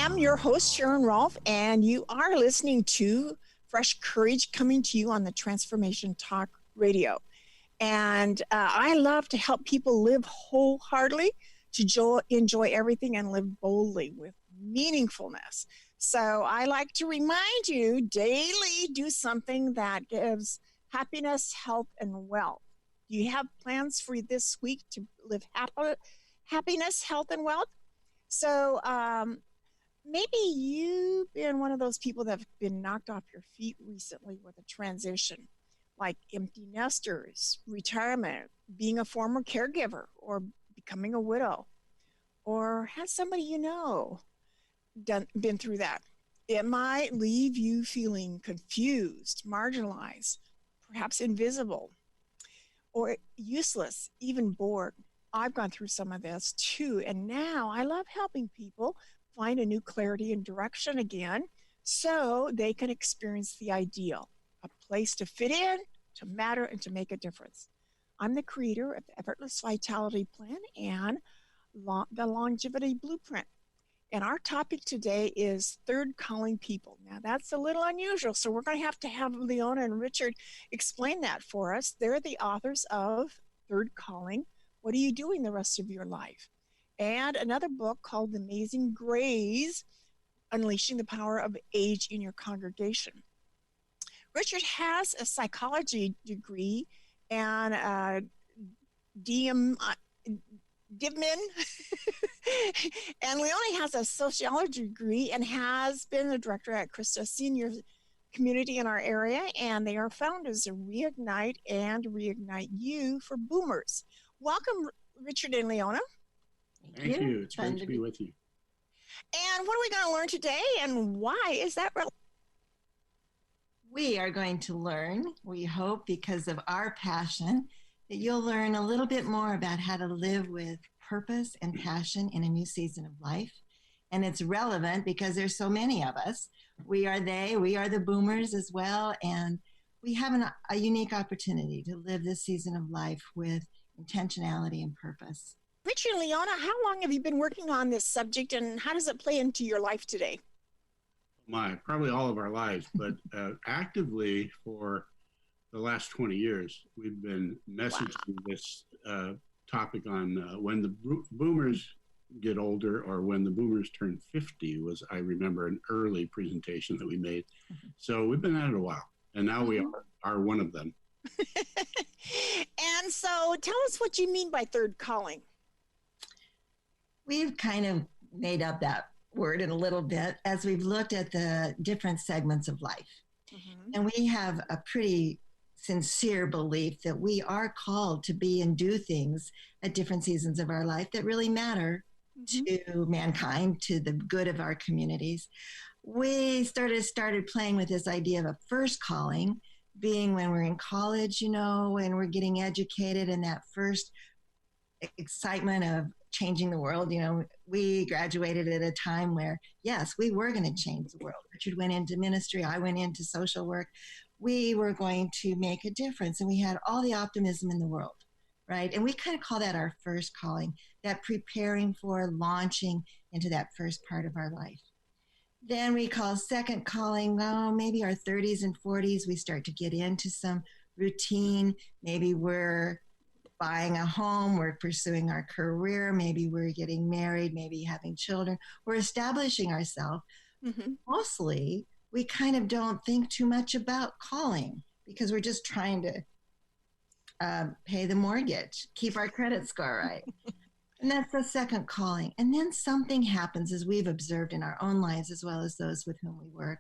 am your host, Sharon Rolph, and you are listening to Fresh Courage coming to you on the Transformation Talk Radio. And I love to help people live wholeheartedly, to enjoy everything and live boldly with meaningfulness. So I like to remind you daily, do something that gives happiness, health, and wealth. Do you have plans for this week to live happiness, health, and wealth? So maybe you've been one of those people that have been knocked off your feet recently with a transition, like empty nesters, retirement, being a former caregiver, or becoming a widow, or has somebody you know been through that. It might leave you feeling confused, marginalized, perhaps invisible, or useless, even bored. I've gone through some of this too, and now I love helping people find a new clarity and direction again so they can experience the ideal, a place to fit in, to matter, and to make a difference. I'm the creator of the Effortless Vitality Plan and the Longevity Blueprint. And our topic today is third calling people. Now, that's a little unusual, so we're going to have Leona and Richard explain that for us. They're the authors of Third Calling, What Are You Doing the Rest of Your Life? And another book called The Amazing Grace, Unleashing the Power of Age in Your Congregation. Richard has a psychology degree and a DMin, and Leona has a sociology degree and has been the director at Christa Senior Community in our area, and they are founders of Reignite and Reignite You for Boomers. Welcome, Richard and Leona. Thank you. It's great to be with you. And what are we going to learn today, and why is that relevant? We are going to learn, we hope, because of our passion, that you'll learn a little bit more about how to live with purpose and passion in a new season of life. And it's relevant because there's so many of us. We are the boomers as well. And we have a unique opportunity to live this season of life with intentionality and purpose. Richard and Leona, how long have you been working on this subject, and how does it play into your life today? Probably all of our lives, but actively for the last 20 years, we've been messaging this topic on when the boomers get older, or when the boomers turn 50 was, I remember, an early presentation that we made. Mm-hmm. So we've been at it a while, and now we are one of them. And so tell us what you mean by third calling. We've kind of made up that word in a little bit as we've looked at the different segments of life. Mm-hmm. And we have a pretty sincere belief that we are called to be and do things at different seasons of our life that really matter to mankind, to the good of our communities. We started playing with this idea of a first calling being when we're in college, when we're getting educated, and that first excitement of changing the world. We graduated at a time where, yes, we were going to change the world. Richard went into ministry. I went into social work. We were going to make a difference, and we had all the optimism in the world, right? And we kind of call that our first calling, that preparing for launching into that first part of our life. Then we call second calling, maybe our 30s and 40s, we start to get into some routine. Maybe we're buying a home, we're pursuing our career, maybe we're getting married, maybe having children, we're establishing ourselves. Mm-hmm. Mostly, we kind of don't think too much about calling because we're just trying to pay the mortgage, keep our credit score right. And that's the second calling. And then something happens, as we've observed in our own lives as well as those with whom we work.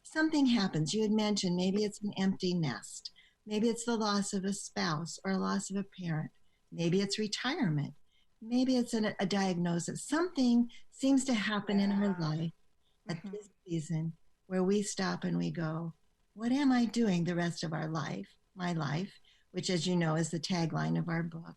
Something happens. You had mentioned maybe it's an empty nest. Maybe it's the loss of a spouse or a loss of a parent. Maybe it's retirement. Maybe it's a diagnosis. Something seems to happen in our life at this season where we stop and we go, what am I doing the rest of our life, my life, which, as you know, is the tagline of our book.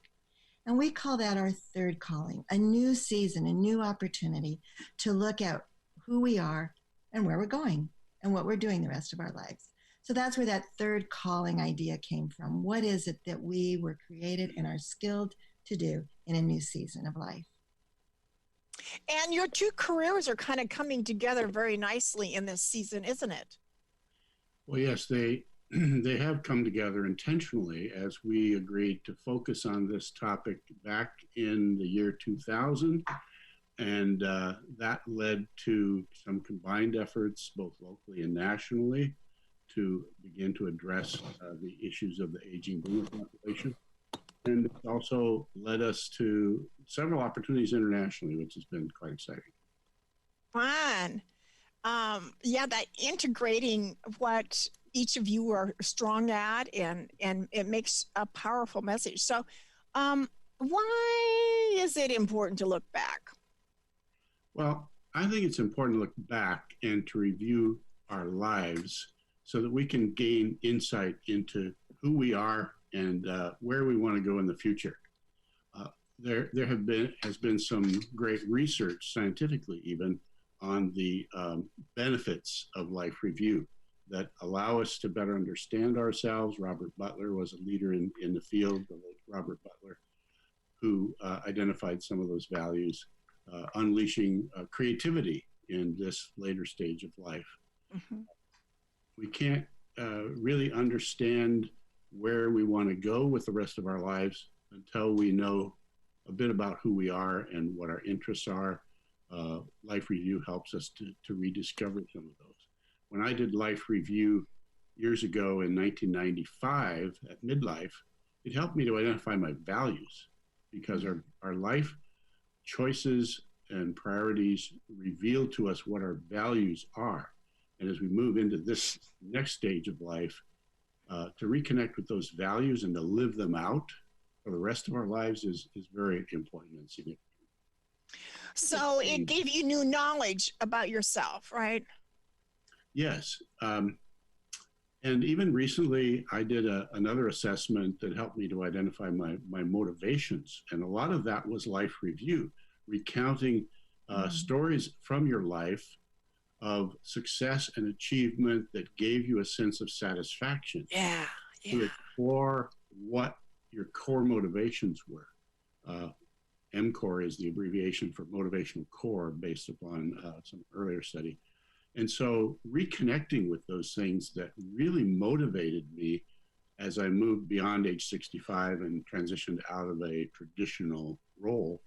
And we call that our third calling, a new season, a new opportunity to look at who we are and where we're going and what we're doing the rest of our lives. So that's where that third calling idea came from. What is it that we were created and are skilled to do in a new season of life? And your two careers are kind of coming together very nicely in this season, isn't it? Well, yes, they they have come together intentionally as we agreed to focus on this topic back in the year 2000. And that led to some combined efforts, both locally and nationally, to begin to address the issues of the aging boomer population. And it's also led us to several opportunities internationally, which has been quite exciting. Fun. Yeah, that integrating what each of you are strong at, and it makes a powerful message. So, why is it important to look back? Well, I think it's important to look back and to review our lives so that we can gain insight into who we are and where we want to go in the future. There has been some great research, scientifically even, on the benefits of life review that allow us to better understand ourselves. Robert Butler was a leader in the field, the late Robert Butler, who identified some of those values, unleashing creativity in this later stage of life. Mm-hmm. We can't really understand where we want to go with the rest of our lives until we know a bit about who we are and what our interests are. Life review helps us to rediscover some of those. When I did life review years ago in 1995 at midlife, it helped me to identify my values, because our life choices and priorities reveal to us what our values are. And as we move into this next stage of life, to reconnect with those values and to live them out for the rest of our lives is very important and significant. So it gave you new knowledge about yourself, right? Yes. And even recently, I did another assessment that helped me to identify my motivations. And a lot of that was life review, recounting stories from your life of success and achievement that gave you a sense of satisfaction. Yeah. To explore what your core motivations were. MCORE is the abbreviation for motivational core, based upon some earlier study. And so reconnecting with those things that really motivated me as I moved beyond age 65 and transitioned out of a traditional role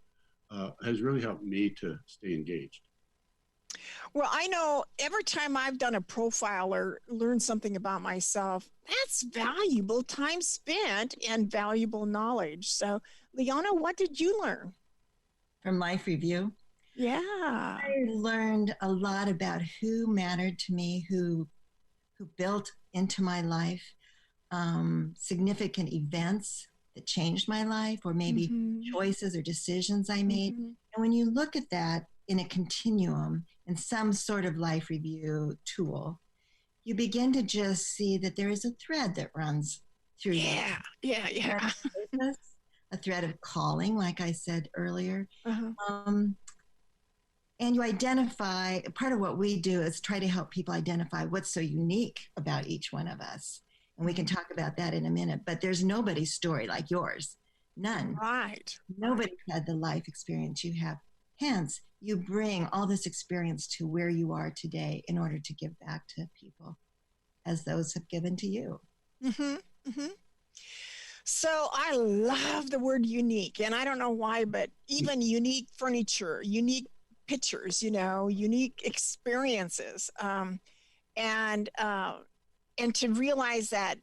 has really helped me to stay engaged. Well, I know every time I've done a profile or learned something about myself, that's valuable time spent and valuable knowledge. So, Leona, what did you learn? From life review? Yeah. I learned a lot about who mattered to me, who built into my life, significant events that changed my life, or maybe choices or decisions I made. And when you look at that in a continuum, in some sort of life review tool, you begin to just see that there is a thread that runs through Yeah. a thread of calling, like I said earlier. And you identify, part of what we do is try to help people identify what's so unique about each one of us. And we can talk about that in a minute, but there's nobody's story like yours. None. Right. Nobody had the life experience you have. Hence, you bring all this experience to where you are today in order to give back to people as those have given to you. So I love the word unique, and I don't know why, but even unique furniture, unique pictures, unique experiences, and to realize that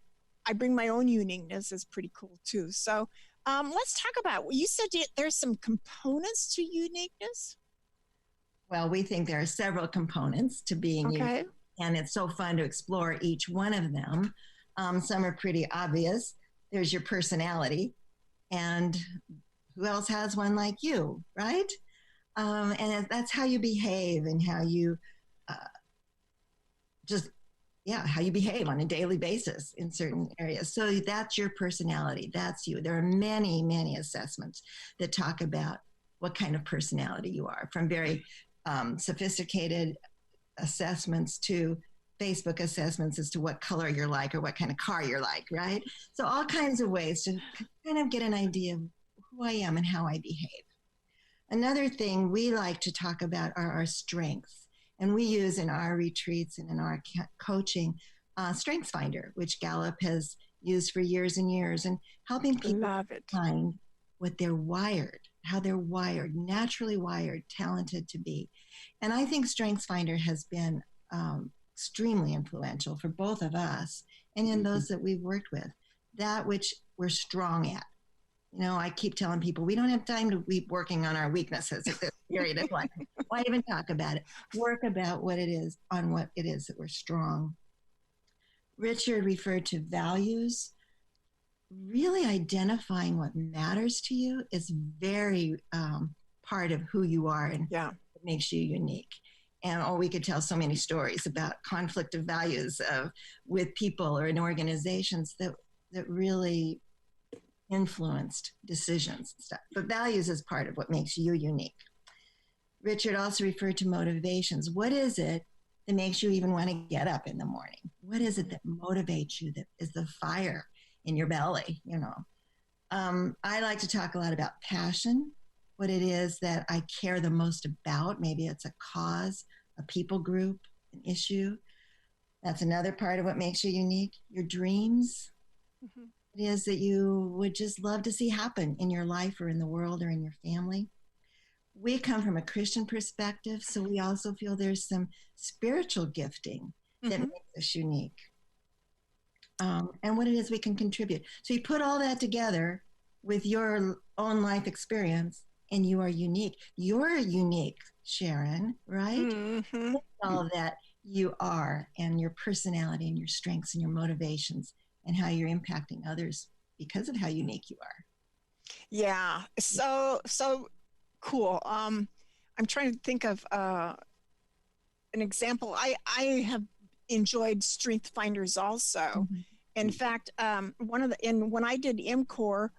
I bring my own uniqueness is pretty cool too. So let's talk about, you said there's some components to uniqueness. Well, we think there are several components to being unique, and it's so fun to explore each one of them. Some are pretty obvious. There's your personality, and who else has one like you, right? And that's how you behave and how you how you behave on a daily basis in certain areas. So that's your personality. That's you. There are many, many assessments that talk about what kind of personality you are, from very sophisticated assessments to Facebook assessments as to what color you're like or what kind of car you're like, right? So all kinds of ways to kind of get an idea of who I am and how I behave. Another thing we like to talk about are our strengths. And we use in our retreats and in our coaching Strengths Finder, which Gallup has used for years and years, and helping people find what they're wired, how they're wired, naturally wired, talented to be. And I think Strengths Finder has been extremely influential for both of us and in those that we've worked with, that which we're strong at. You know, I keep telling people we don't have time to be working on our weaknesses at this period of life. Why even talk about it? Work about what it is, on what it is that we're strong. Richard referred to values. Really identifying what matters to you is very part of who you are and what makes you unique. And we could tell so many stories about conflict of values with people or in organizations that really influenced decisions and stuff. But values is part of what makes you unique. Richard also referred to motivations. What is it that makes you even want to get up in the morning? What is it that motivates you, that is the fire in your belly, you know? I like to talk a lot about passion, what it is that I care the most about. Maybe it's a cause, a people group, an issue. That's another part of what makes you unique. Your dreams. Mm-hmm. It is that you would just love to see happen in your life or in the world or in your family. We come from a Christian perspective, so we also feel there's some spiritual gifting that makes us unique. And what it is we can contribute. So you put all that together with your own life experience, and you are unique. You're unique, Sharon, right? Mm-hmm. All that you are, and your personality and your strengths and your motivations, and how you're impacting others because of how unique you are. Yeah, so cool. I'm trying to think of an example. I have enjoyed Strength Finders also. Mm-hmm. In fact, when I did MCOR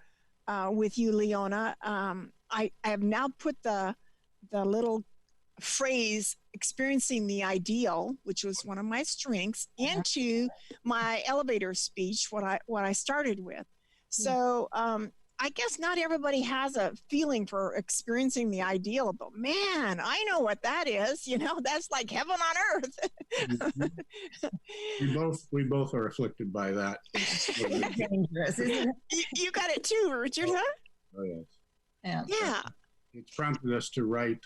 with you, Leona, I have now put the little phrase "experiencing the ideal," which was one of my strengths, into my elevator speech. What I started with. So I guess not everybody has a feeling for experiencing the ideal, but man, I know what that is. You know, that's like heaven on earth. we both are afflicted by that. Dangerous, isn't it? You got it too, Richard, huh? Oh yes. Yeah. It's prompted us to write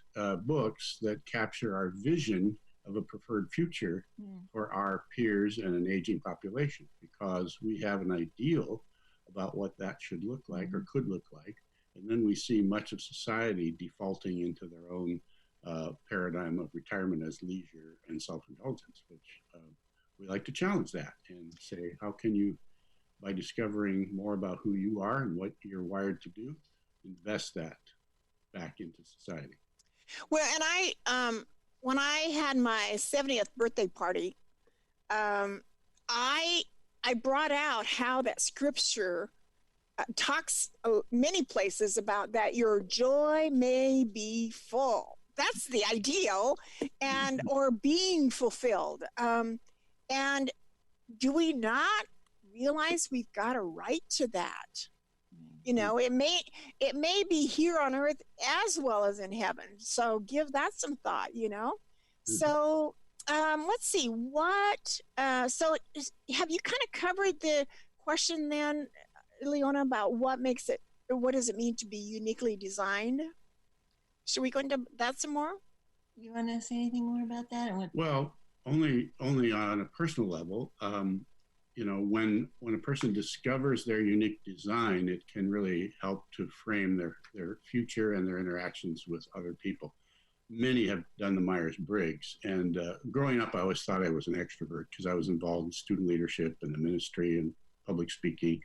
books that capture our vision of a preferred future for our peers and an aging population, because we have an ideal about what that should look like or could look like. And then we see much of society defaulting into their own paradigm of retirement as leisure and self-indulgence, which we like to challenge that and say, how can you, by discovering more about who you are and what you're wired to do, invest that back into society? Well, and I, when I had my 70th birthday party, I brought out how that scripture talks many places about that your joy may be full. That's the ideal, and or being fulfilled. And do we not realize we've got a right to that? You know, it may be here on earth as well as in heaven. So give that some thought, you know. So let's see what. So have you kind of covered the question then, Leona, about what makes it, or what does it mean to be uniquely designed? Should we go into that some more? You want to say anything more about that? Well, only on a personal level. You know, when a person discovers their unique design, it can really help to frame their future and their interactions with other people. Many have done the Myers-Briggs, and growing up, I always thought I was an extrovert because I was involved in student leadership and the ministry and public speaking.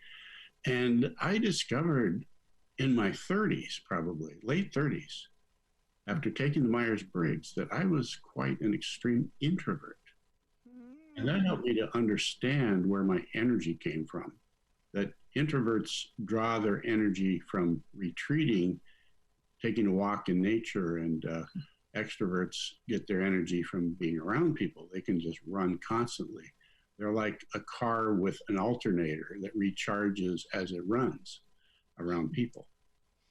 And I discovered in my 30s, probably late 30s, after taking the Myers-Briggs, that I was quite an extreme introvert. And that helped me to understand where my energy came from, that introverts draw their energy from retreating, taking a walk in nature, and extroverts get their energy from being around people. They can just run constantly. They're like a car with an alternator that recharges as it runs around people.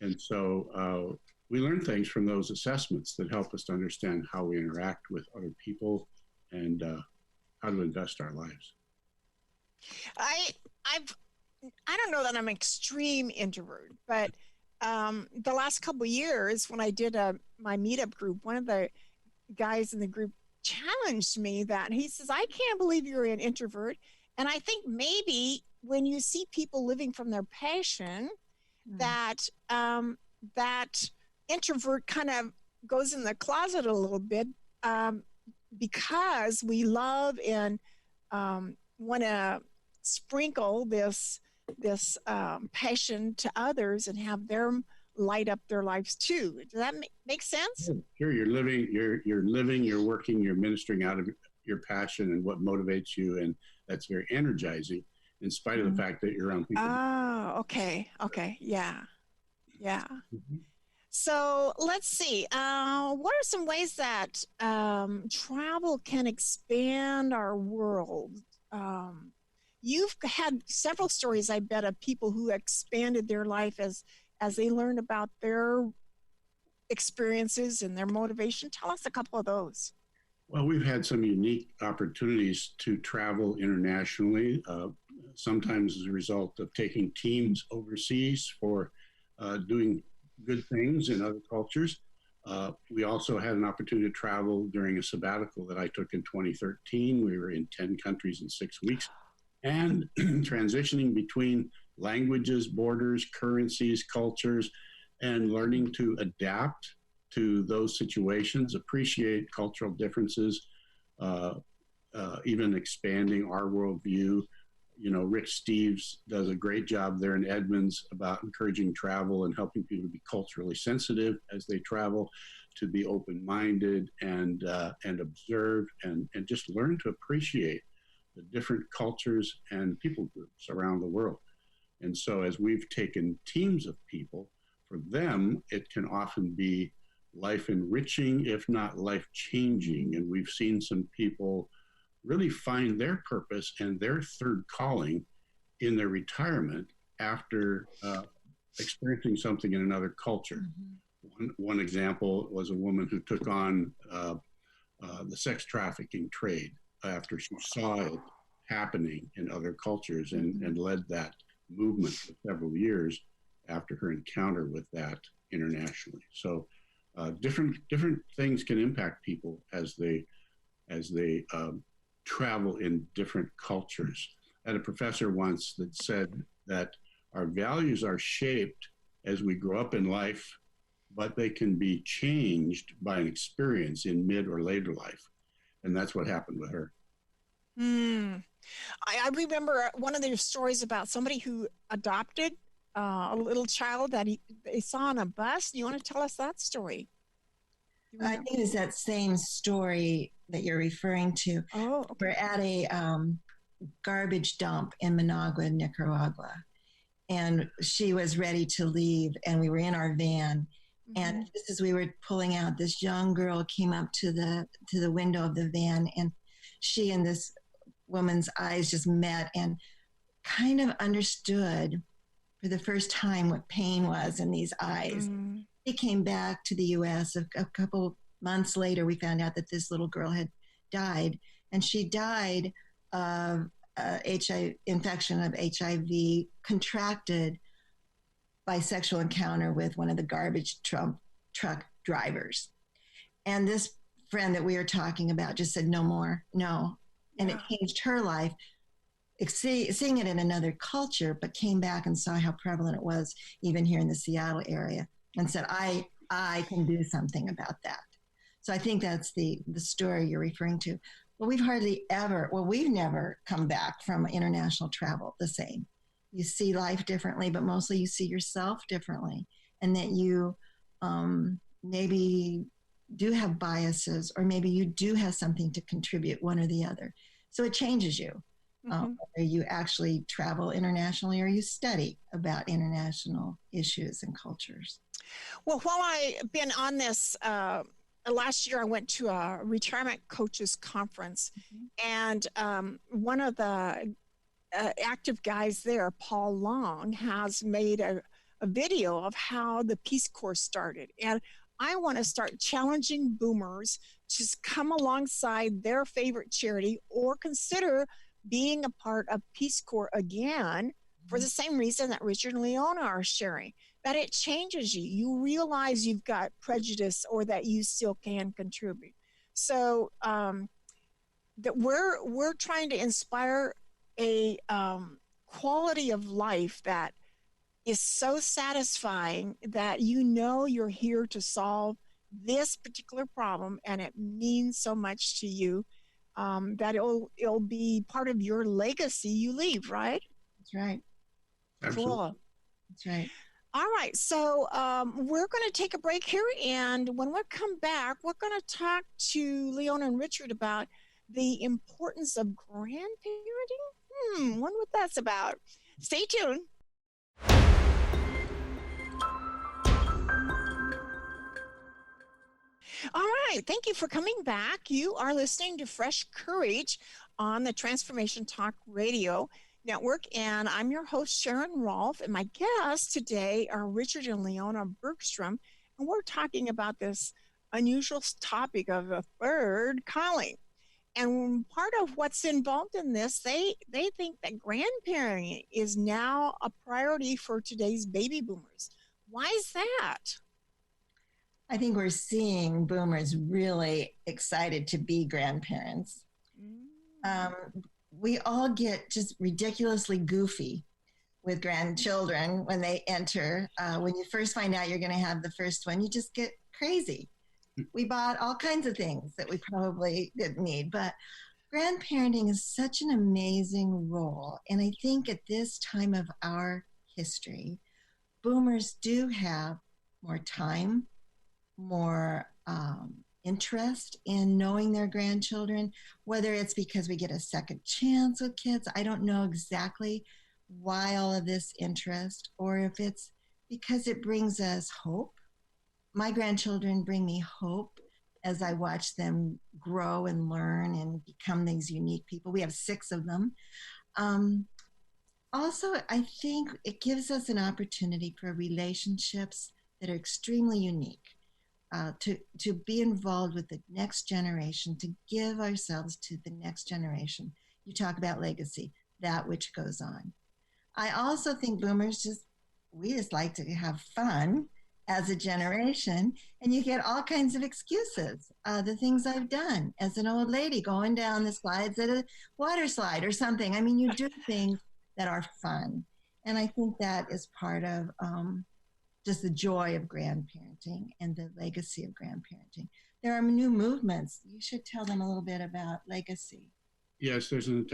And so we learn things from those assessments that help us to understand how we interact with other people and how to invest our lives. I don't know that I'm an extreme introvert, but the last couple of years when I did my meetup group, one of the guys in the group challenged me that he says, I can't believe you're an introvert. And I think maybe when you see people living from their passion, that that introvert kind of goes in the closet a little bit, because we love and want to sprinkle this passion to others and have them light up their lives too. Does that make sense? Sure, you're working, you're ministering out of your passion and what motivates you, and that's very energizing in spite of the fact that you're around people. Oh, okay, yeah. Mm-hmm. So let's see. What are some ways that travel can expand our world? You've had several stories, I bet, of people who expanded their life as they learned about their experiences and their motivation. Tell us a couple of those. Well, we've had some unique opportunities to travel internationally, sometimes as a result of taking teams overseas for doing good things in other cultures. We also had an opportunity to travel during a sabbatical that I took in 2013. We were in 10 countries in 6 weeks and transitioning between languages, borders, currencies, cultures, and learning to adapt to those situations, appreciate cultural differences, even expanding our worldview. You know, Rich Steves does a great job there in Edmonds about encouraging travel and helping people to be culturally sensitive as they travel, to be open-minded and observe and just learn to appreciate the different cultures and people groups around the world. And so as we've taken teams of people, for them, it can often be life enriching, if not life changing. And we've seen some people really find their purpose and their third calling in their retirement after experiencing something in another culture. One example was a woman who took on the sex trafficking trade after she saw it happening in other cultures and led that movement for several years after her encounter with that internationally. So different things can impact people as they travel in different cultures. I had a professor once that said that our values are shaped as we grow up in life, but they can be changed by an experience in mid or later life. And that's what happened with her. I remember one of their stories about somebody who adopted a little child that they saw on a bus. Do you want to tell us that story? I think it's that same story that you're referring to. Oh, okay. We're at a garbage dump in Managua, Nicaragua, and she was ready to leave, and we were in our van. And just as we were pulling out, this young girl came up to the window of the van, and she and this woman's eyes just met and kind of understood for the first time what pain was in these eyes. She came back to the U.S. A couple months later. We found out that this little girl had died, and she died of HIV infection of HIV contracted by sexual encounter with one of the garbage truck drivers. And this friend that we were talking about just said, no more, no. And it changed her life, seeing it in another culture, but came back and saw how prevalent it was even here in the Seattle area and said, I can do something about that. So I think that's the story you're referring to. But we've never come back from international travel the same. You see life differently, but mostly you see yourself differently, and that you maybe do have biases, or maybe you do have something to contribute, one or the other. So it changes you, whether you actually travel internationally or you study about international issues and cultures. Well, while I've been on this, last year I went to a retirement coaches conference, and one of the active guys there, Paul Long, has made a video of how the Peace Corps started. And I want to start challenging boomers to come alongside their favorite charity or consider being a part of Peace Corps again for the same reason that Richard and Leona are sharing, that it changes you. You realize you've got prejudice or that you still can contribute. So that we're trying to inspire a quality of life that is so satisfying that you know you're here to solve this particular problem and it means so much to you that it'll be part of your legacy you leave, right? That's right. Absolutely. Cool. That's right. All right, so we're going to take a break here, and when we come back, we're going to talk to Leona and Richard about the importance of grandparenting. Wonder what that's about. Stay tuned. All right, thank you for coming back. You are listening to Fresh Courage on the Transformation Talk Radio Network, and I'm your host, Sharon Rolph, and my guests today are Richard and Leona Bergstrom, and we're talking about this unusual topic of a third calling. And part of what's involved in this, they think that grandparenting is now a priority for today's baby boomers. Why is that? I think we're seeing boomers really excited to be grandparents. We all get just ridiculously goofy with grandchildren when they enter. When you first find out you're going to have the first one, you just get crazy. We bought all kinds of things that we probably didn't need, but grandparenting is such an amazing role. And I think at this time of our history, boomers do have more time, more interest in knowing their grandchildren, whether it's because we get a second chance with kids. I don't know exactly why all of this interest, or if it's because it brings us hope. My grandchildren bring me hope as I watch them grow and learn and become these unique people. We have 6 of them. Also, I think it gives us an opportunity for relationships that are extremely unique. To be involved with the next generation, to give ourselves to the next generation. You talk about legacy, that which goes on. I also think boomers we just like to have fun as a generation, and you get all kinds of excuses. The things I've done as an old lady, going down the slides at a water slide or something. I mean, you do things that are fun. And I think that is part of just the joy of grandparenting and the legacy of grandparenting. There are new movements. You should tell them a little bit about legacy. Yes, there's an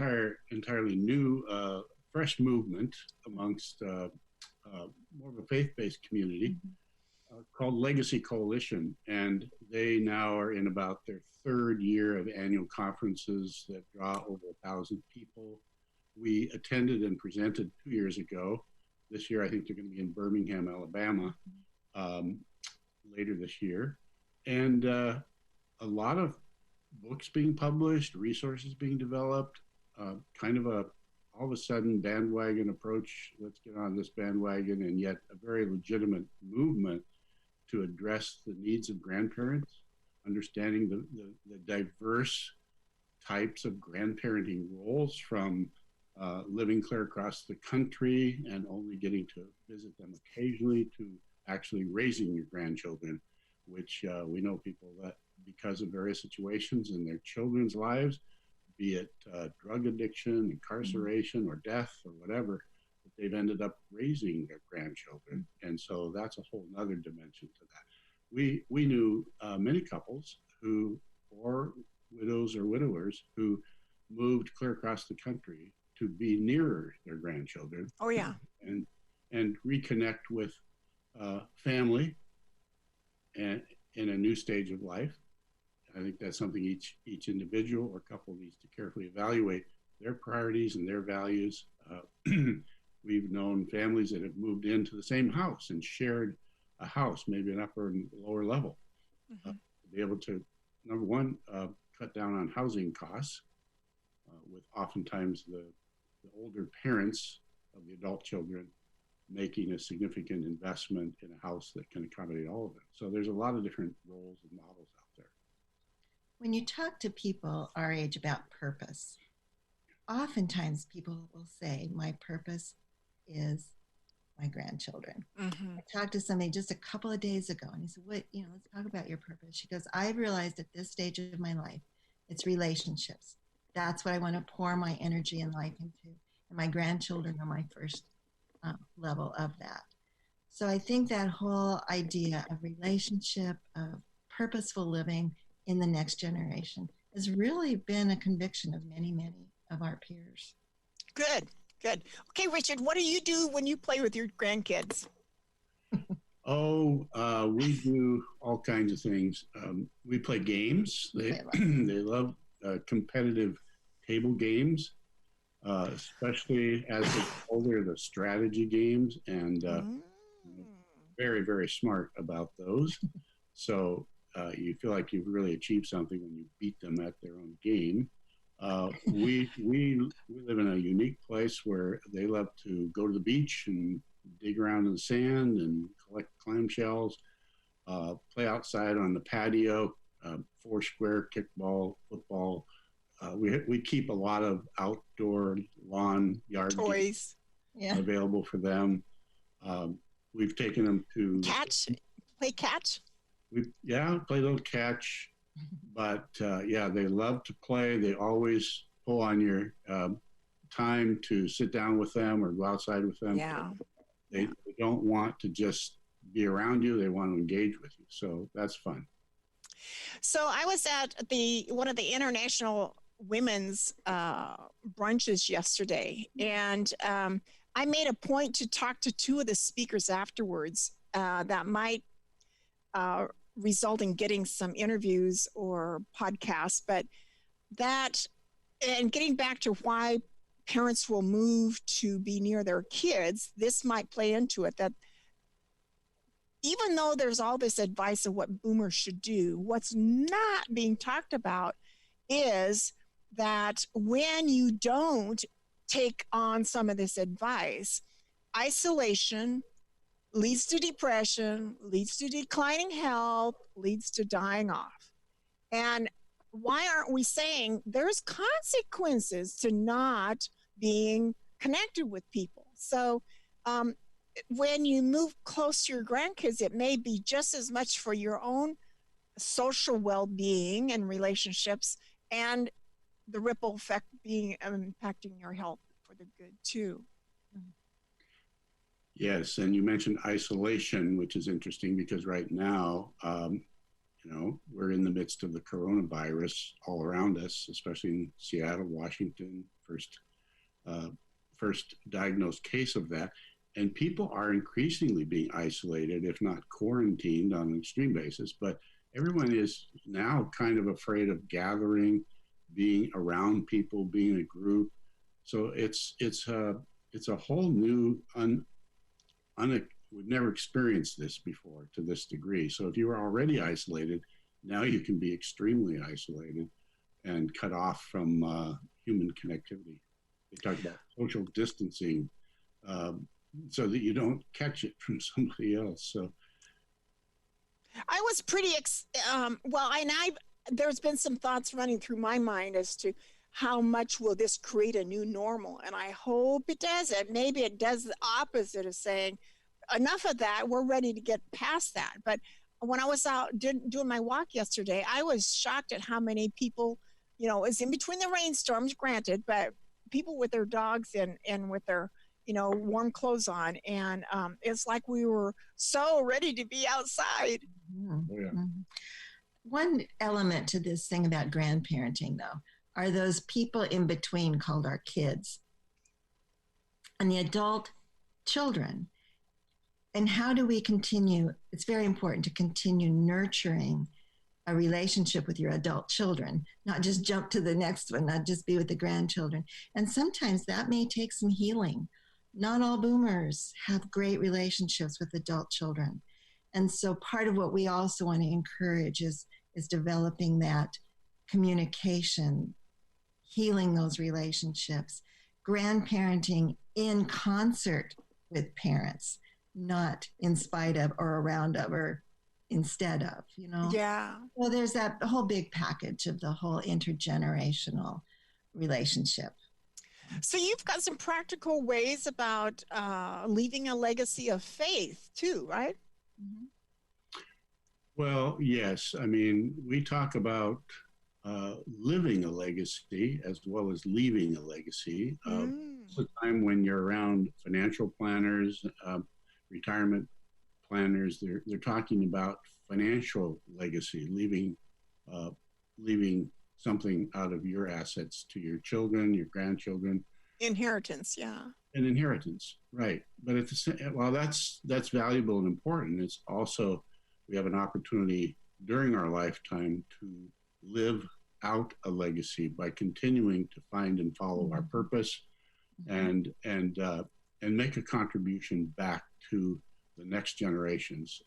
entirely new, fresh movement amongst more of a faith-based community called Legacy Coalition. And they now are in about their 3rd year of annual conferences that draw over 1,000 people. We attended and presented 2 years ago. This year, I think they're going to be in Birmingham, Alabama, later this year. And a lot of books being published, resources being developed, kind of all of a sudden bandwagon approach. Let's get on this bandwagon, and yet a very legitimate movement to address the needs of grandparents, understanding the diverse types of grandparenting roles, from living clear across the country and only getting to visit them occasionally, to actually raising your grandchildren, which we know people that because of various situations in their children's lives, be it drug addiction, incarceration, or death, or whatever, that they've ended up raising their grandchildren. And so that's a whole nother dimension to that. We knew many couples who, or widows or widowers, who moved clear across the country to be nearer their grandchildren. Oh, yeah. And reconnect with family and in a new stage of life. I think that's something each individual or couple needs to carefully evaluate their priorities and their values. We've known families that have moved into the same house and shared a house, maybe an upper and lower level, to be able to, number one, cut down on housing costs, with oftentimes the older parents of the adult children making a significant investment in a house that can accommodate all of it. So there's a lot of different roles and models out there. When you talk to people our age about purpose, oftentimes people will say, my purpose is my grandchildren. I talked to somebody just a couple of days ago, and he said, let's talk about your purpose. She goes, I've realized at this stage of my life, it's relationships. That's what I want to pour my energy and life into. And my grandchildren are my first level of that. So I think that whole idea of relationship, of purposeful living in the next generation has really been a conviction of many, many of our peers. Good. Okay, Richard, what do you do when you play with your grandkids? We do all kinds of things. We play games. They love competitive table games, especially as they get older, the strategy games, and very, very smart about those. So you feel like you've really achieved something when you beat them at their own game. We live in a unique place where they love to go to the beach and dig around in the sand and collect clamshells, play outside on the patio, foursquare, kickball, football. We keep a lot of outdoor lawn yard toys available for them. We've taken them to play catch. Play a little catch. But they love to play. They always pull on your time to sit down with them or go outside with them. Yeah. They don't want to just be around you. They want to engage with you. So that's fun. So I was at one of the international women's brunches yesterday, and I made a point to talk to two of the speakers afterwards that might result in getting some interviews or podcasts, but and getting back to why parents will move to be near their kids, this might play into it, that even though there's all this advice of what boomers should do, what's not being talked about is that when you don't take on some of this advice, isolation leads to depression, leads to declining health, leads to dying off. And why aren't we saying there's consequences to not being connected with people? So when you move close to your grandkids, it may be just as much for your own social well-being and relationships, and the ripple effect being impacting your health for the good too. Yes, and you mentioned isolation, which is interesting because right now, we're in the midst of the coronavirus all around us, especially in Seattle, Washington, first diagnosed case of that. And people are increasingly being isolated, if not quarantined on an extreme basis. But everyone is now kind of afraid of gathering, being around people, being a group. So it's a whole new we've never experienced this before to this degree. So if you were already isolated, now you can be extremely isolated and cut off from human connectivity. They talk about social distancing so that you don't catch it from somebody else. So I was pretty, there's been some thoughts running through my mind as to how much will this create a new normal? And I hope it doesn't. Maybe it does the opposite of saying, enough of that, we're ready to get past that. But when I was out doing my walk yesterday, I was shocked at how many people, it's in between the rainstorms, granted, but people with their dogs and with their, warm clothes on. And it's like we were so ready to be outside. Mm-hmm. Oh, yeah. One element to this thing about grandparenting, though, are those people in between called our kids and the adult children. And how do we continue? It's very important to continue nurturing a relationship with your adult children, not just jump to the next one, not just be with the grandchildren. And sometimes that may take some healing. Not all boomers have great relationships with adult children. And so part of what we also want to encourage is developing that communication, healing those relationships, grandparenting in concert with parents, not in spite of or around of or instead of, Yeah. Well, there's that whole big package of the whole intergenerational relationship. So you've got some practical ways about leaving a legacy of faith too, right? Mm-hmm. Well, yes. I mean, we talk about living a legacy as well as leaving a legacy. It's a time when you're around financial planners, retirement planners. They're talking about financial legacy, leaving something out of your assets to your children, your grandchildren. Inheritance, yeah. An inheritance, right? But at the same, while that's valuable and important, it's also we have an opportunity during our lifetime to live out a legacy by continuing to find and follow our purpose, and make a contribution back to the next generations.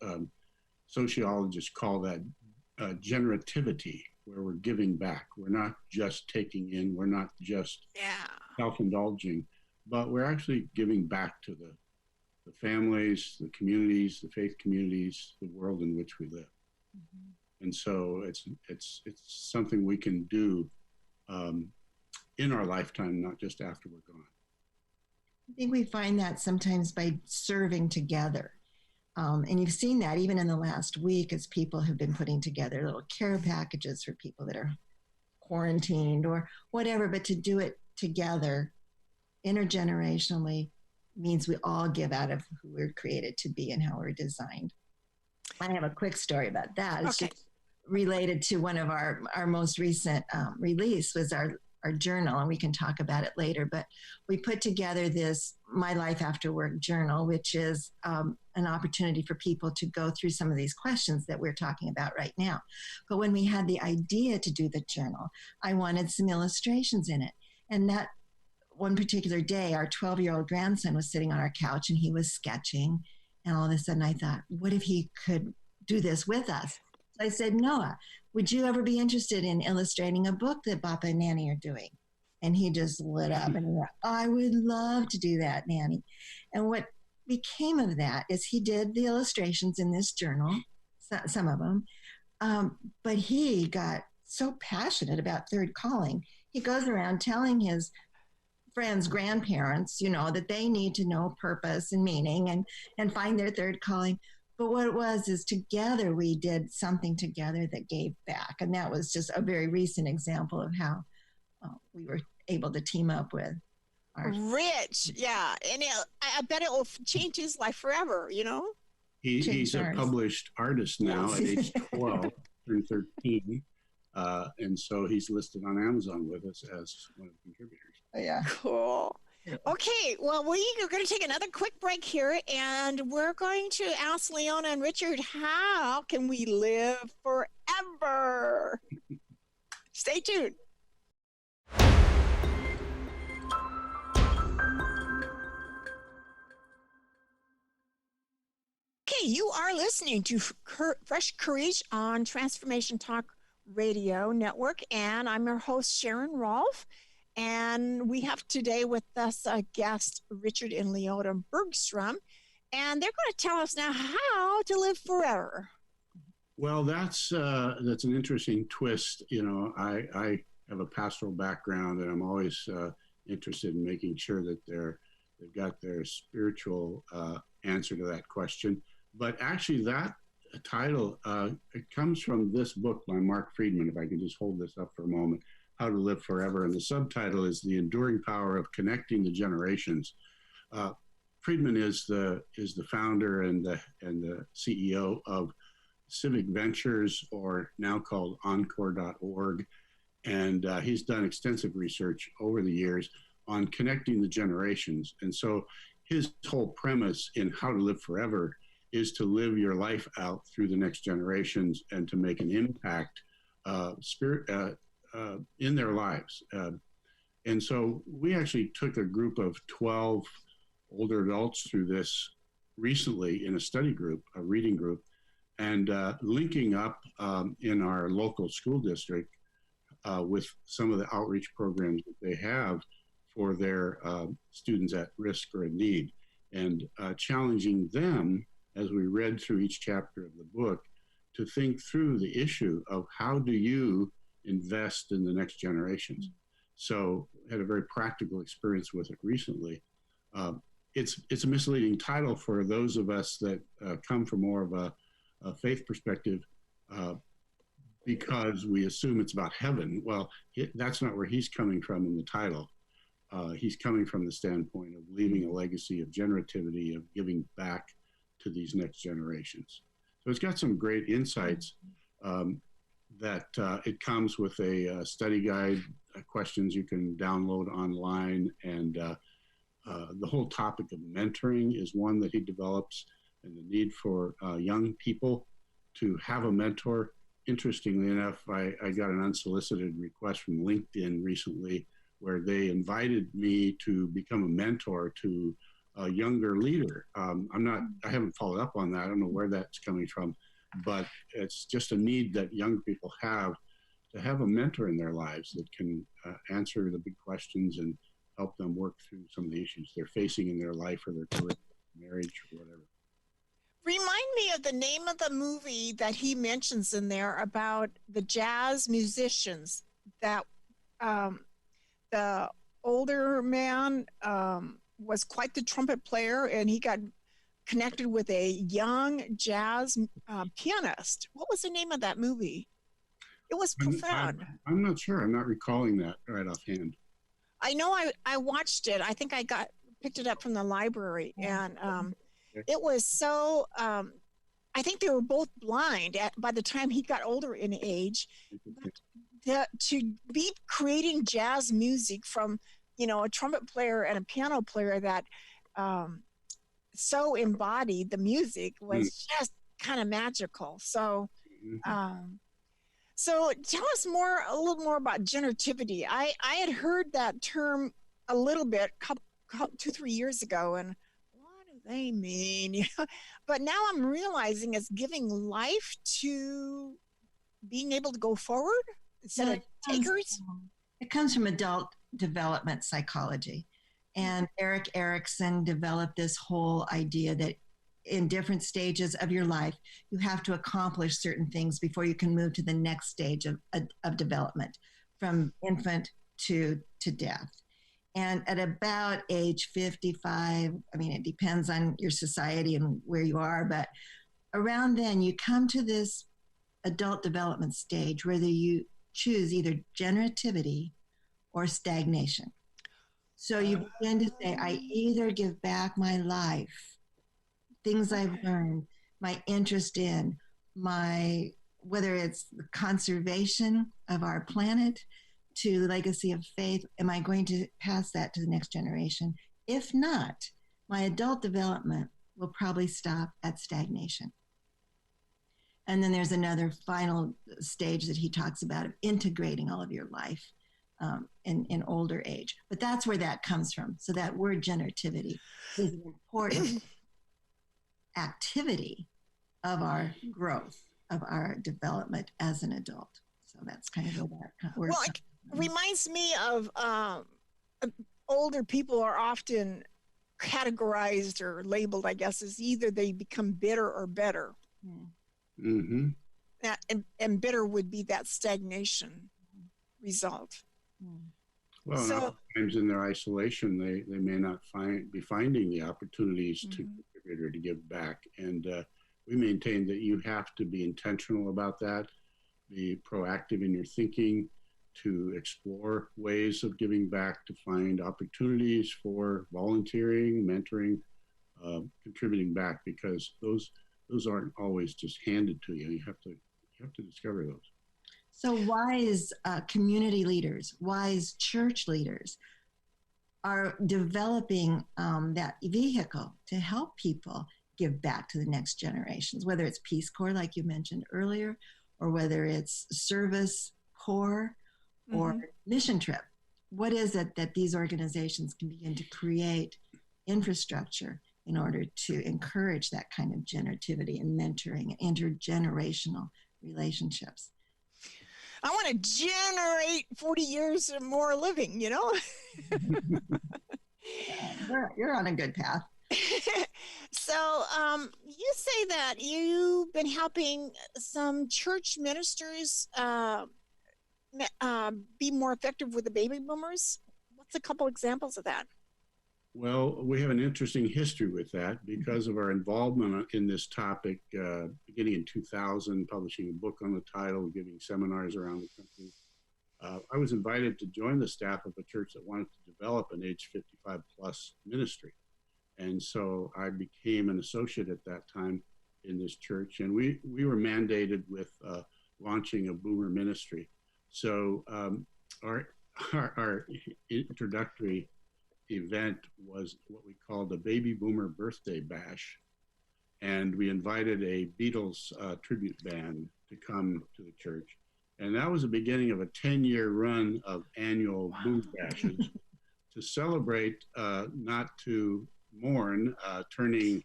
Sociologists call that generativity, where we're giving back. We're not just taking in. We're not just self-indulging, but we're actually giving back to the families, the communities, the faith communities, the world in which we live. And so it's something we can do in our lifetime, not just after we're gone. I think we find that sometimes by serving together. And you've seen that even in the last week as people have been putting together little care packages for people that are quarantined or whatever, but to do it together intergenerationally means we all give out of who we're created to be and how we're designed. I have a quick story about that. It's just related to one of our most recent release was our journal, and we can talk about it later, but we put together this My Life After Work journal, which is an opportunity for people to go through some of these questions that we're talking about right now. But when we had the idea to do the journal, I wanted some illustrations in it. And that one particular day, our 12-year-old grandson was sitting on our couch and he was sketching. And all of a sudden I thought, what if he could do this with us? So I said, Noah, would you ever be interested in illustrating a book that Papa and Nanny are doing? And he just lit up and he went, I would love to do that, Nanny. And what became of that is he did the illustrations in this journal, some of them, but he got so passionate about third calling. He goes around telling his friends, grandparents, that they need to know purpose and meaning and find their third calling. But what it was is together we did something together that gave back. And that was just a very recent example of how we were able to team up with our... Rich, yeah. And I bet it will change his life forever, He's a published artist now at age 12, turned 13. And so he's listed on Amazon with us as one of the contributors. Yeah. Cool. Okay, well, we are going to take another quick break here, and we're going to ask Leona and Richard, how can we live forever? Stay tuned. Okay, you are listening to Fresh Courage on Transformation Talk Radio Network, and I'm your host, Sharon Rolph. And we have today with us a guest, Richard and Leona Bergstrom, and they're going to tell us now how to live forever. Well, that's an interesting twist. I have a pastoral background, and I'm always interested in making sure that they've got their spiritual answer to that question. But actually, that title it comes from this book by Mark Friedman. If I can just hold this up for a moment. How to Live Forever, and the subtitle is The Enduring Power of Connecting the Generations. Friedman is the founder and the CEO of Civic Ventures, or now called Encore.org, and he's done extensive research over the years on connecting the generations. And so his whole premise in How to Live Forever is to live your life out through the next generations and to make an impact in their lives. And so we actually took a group of 12 older adults through this recently in a study group, a reading group, and linking up in our local school district with some of the outreach programs that they have for their students at risk or in need. and challenging them as we read through each chapter of the book to think through the issue of how do you invest in the next generations. So had a very practical experience with it recently. It's a misleading title for those of us that come from more of a faith perspective because we assume it's about heaven. Well, that's not where he's coming from in the title. He's coming from the standpoint of leaving a legacy of generativity, of giving back to these next generations. So it's got some great insights that it comes with a study guide, questions you can download online, and the whole topic of mentoring is one that he develops, and the need for young people to have a mentor. Interestingly enough, I got an unsolicited request from LinkedIn recently where they invited me to become a mentor to a younger leader. I haven't followed up on that. I don't know where that's coming from, but it's just a need that young people have to have a mentor in their lives that can answer the big questions and help them work through some of the issues they're facing in their life or their career, marriage, or whatever. Remind me of the name of the movie that he mentions in there about the jazz musicians that the older man was quite the trumpet player, and he got connected with a young jazz pianist. What was the name of that movie? It was profound. I'm not sure. I'm not recalling that right offhand. I know I watched it. I think I picked it up from the library, and it was so, I think they were both blind by the time he got older in age. To be creating jazz music from, a trumpet player and a piano player that so embodied the music was just kind of magical. So, so tell us a little more about generativity. I had heard that term a little bit 2-3 years ago, and what do they mean? But now I'm realizing it's giving life to being able to go forward instead of takers. It comes from adult development psychology. And Erik Erikson developed this whole idea that in different stages of your life, you have to accomplish certain things before you can move to the next stage of development, from infant to death. And at about age 55, it depends on your society and where you are, but around then you come to this adult development stage where you choose either generativity or stagnation. So you begin to say, I either give back my life, things I've learned, my interest in, whether it's the conservation of our planet to the legacy of faith, am I going to pass that to the next generation? If not, my adult development will probably stop at stagnation. And then there's another final stage that he talks about of integrating all of your life in older age. But that's where that comes from. So that word generativity is an important activity of our growth, of our development as an adult. So that's kind of where that word comes from. Reminds me of older people are often categorized or labeled, I guess, as either they become bitter or better. Mm-hmm. And bitter would be that stagnation result. Well, sometimes in their isolation, they may not be finding the opportunities to contribute or to give back. And we maintain that you have to be intentional about that, be proactive in your thinking, to explore ways of giving back, to find opportunities for volunteering, mentoring, contributing back, because those aren't always just handed to you. You have to discover those. So wise community leaders, wise church leaders are developing that vehicle to help people give back to the next generations, whether it's Peace Corps, like you mentioned earlier, or whether it's Service Corps or Mission Trip. What is it that these organizations can begin to create infrastructure in order to encourage that kind of generativity and mentoring and intergenerational relationships? I want to generate 40 years or more living, You're on a good path. So, you say that you've been helping some church ministers be more effective with the baby boomers. What's a couple examples of that? Well, we have an interesting history with that because of our involvement in this topic, beginning in 2000, publishing a book on the title, giving seminars around the country. I was invited to join the staff of a church that wanted to develop an age 55 plus ministry. And so I became an associate at that time in this church, and we were mandated with launching a boomer ministry. So our introductory event was what we called a baby boomer birthday bash. And we invited a Beatles tribute band to come to the church. And that was the beginning of a 10-year run of annual boom bashes to celebrate, not to mourn, turning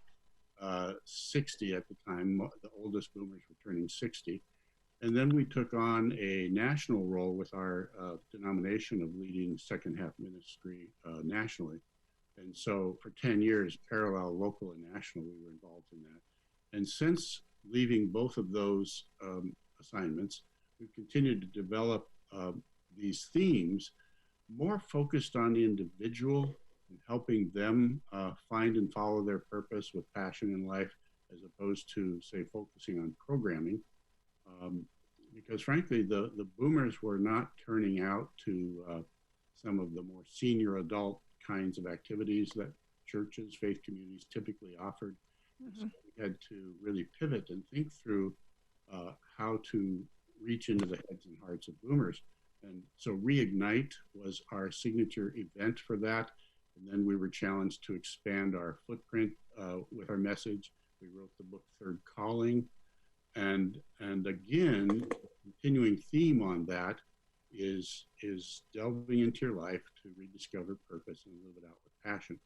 60 at the time. The oldest boomers were turning 60. And then we took on a national role with our denomination of leading second half ministry nationally. And so for 10 years, parallel, local, and national, we were involved in that. And since leaving both of those assignments, we've continued to develop these themes more focused on the individual and helping them find and follow their purpose with passion in life, as opposed to, say, focusing on programming. Because frankly, the boomers were not turning out to some of the more senior adult kinds of activities that churches, faith communities typically offered. Mm-hmm. So we had to really pivot and think through how to reach into the heads and hearts of boomers. And so Reignite was our signature event for that. And then we were challenged to expand our footprint with our message. We wrote the book Third Calling. And again, continuing theme on that is delving into your life to rediscover purpose and live it out with passion.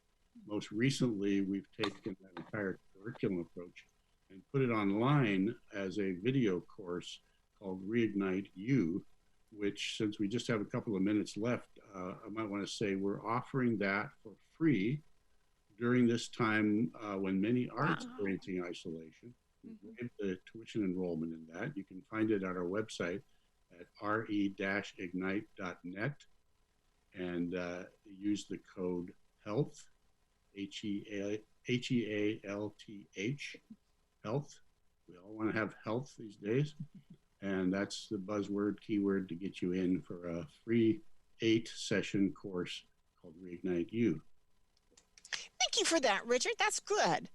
Most recently, we've taken that entire curriculum approach and put it online as a video course called Reignite You, which, since we just have a couple of minutes left, I might want to say we're offering that for free during this time when many are experiencing isolation. We waived the tuition enrollment in that. You can find it at our website at re-ignite.net and use the code HEALTH, H-E-A-L-T-H, health. We all want to have health these days. And that's the buzzword, keyword to get you in for a free 8-session course called Reignite You. Thank you for that, Richard. That's good.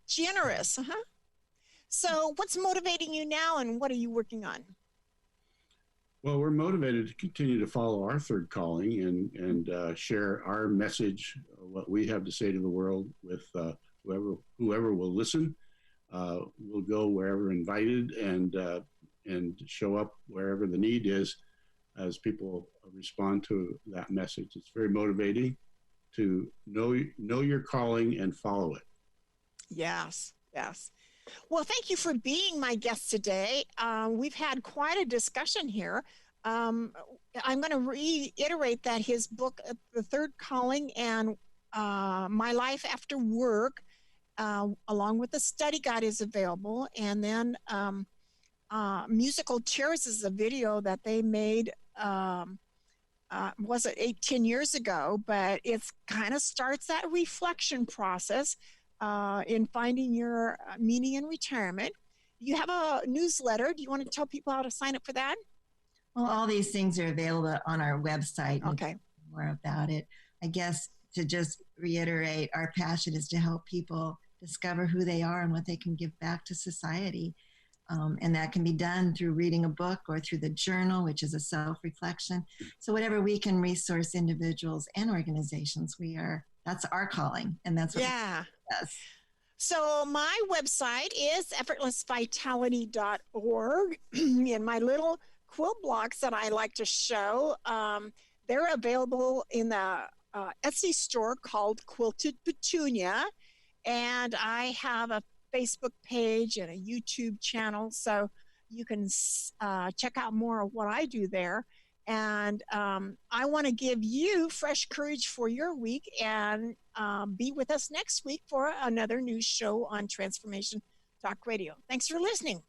Generous. So what's motivating you now and what are you working on? Well, we're motivated to continue to follow our third calling and share our message, what we have to say to the world with whoever will listen. We'll go wherever invited and show up wherever the need is as people respond to that message. It's very motivating to know your calling and follow it. Yes. Well, thank you for being my guest today. We've had quite a discussion here. I'm going to reiterate that his book, The Third Calling and My Life After Work, along with the study guide, is available. And then Musical Chairs is a video that they made, was it 10 years ago, but it's kind of starts that reflection process in finding your meaning in retirement. You have a newsletter. Do you want to tell people how to sign up for that? Well, all these things are available on our website. Okay. More about it. I guess to just reiterate, our passion is to help people discover who they are and what they can give back to society. And that can be done through reading a book or through the journal, which is a self-reflection. So whatever we can resource individuals and organizations, that's our calling. And that's what does. So my website is effortlessvitality.org. And my little quilt blocks that I like to show, they're available in the Etsy store called Quilted Petunia. And I have a Facebook page and a YouTube channel, so you can check out more of what I do there. And I want to give you fresh courage for your week, and be with us next week for another new show on Transformation Talk Radio. Thanks for listening.